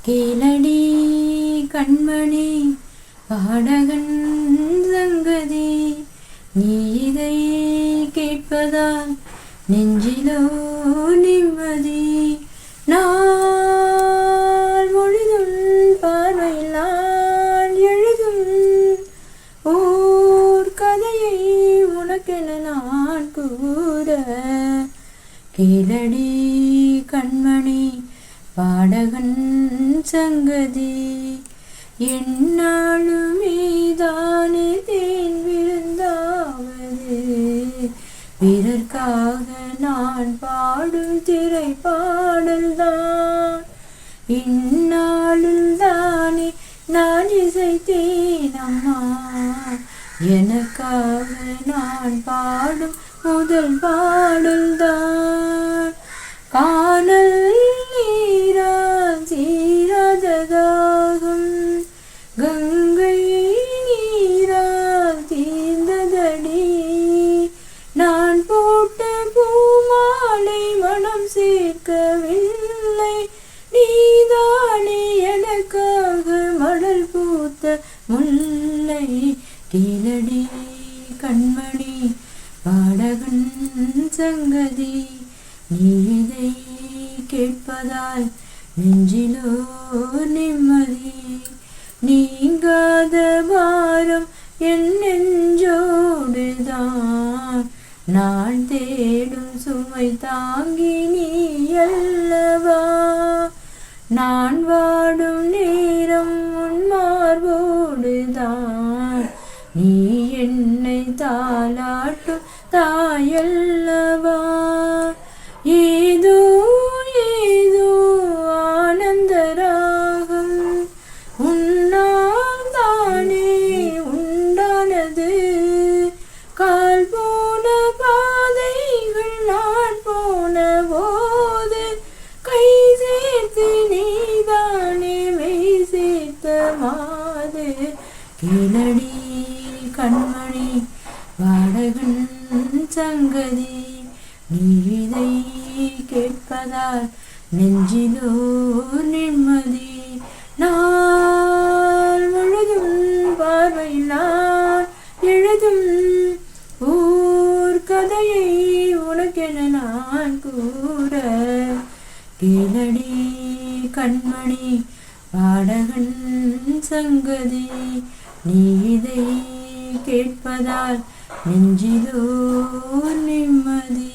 கேளடி கண்மணி பாடகன் சங்கதி, நீ இதை கேட்பதால் நெஞ்சிலோ நிம்மதி. நாள் முழுதும் பார்வையில் நான் எழுதும் ஓர் கதையை உனக்கென நான் கூற. கேளடி கண்மணி பாடகன் சங்கதி, என்னாலுமே தானே தேன் விருந்தாவது, பிறர்க்காக நான் பாடும் திரை பாடல்தான். இந்நாளில் தானே நான் இசைத்தேன் அம்மா, எனக்காக நான் பாடும் முதல் பாடல்தான். காணல் நீரால் தீராத தாகம், கங்கை நீரால் தீர்ந்ததடி. நான் போட்ட பூமாலை மனம் சேர்க்கவில்லை, நீதானே எனக்காக மடல் பூத்த முல்லை. கேளடி கண்மணி பாடகன் சங்கதி, நீ இதை கேட்பதால் நெஞ்சிலோ நிம்மதி. நீங்காத பாரம் என் நெஞ்சோடுதான், நான் தேடும் சுமை தாங்கி நீ அல்லவா. நான் வாடும் நேரம் உன் மார்போடுதான், நீ என்னை தாலாட்டும் தாயல்லவா. ஏதோ ஏதோ ஆனந்த ராகம் உன்னால் தானே உண்டானது. கால் போன பாதைகள் நான் போன போது, கை சேர்த்து நீதானே மெய் சேர்த்த மாது. கேளடி கண்மணி பாடகன் சங்கதி, நீ இதை கேட்பதால் நெஞ்சிலோ நிம்மதி. நாள் முழுதும் பார்வையில் நான் எழுதும் ஓர் கதையை உனக்கென நான் கூற. கேளடி கண்மணி பாடகன் சங்கதி, நீ இதை கேட்பதால் நெஞ்சிலோ நிம்மதி.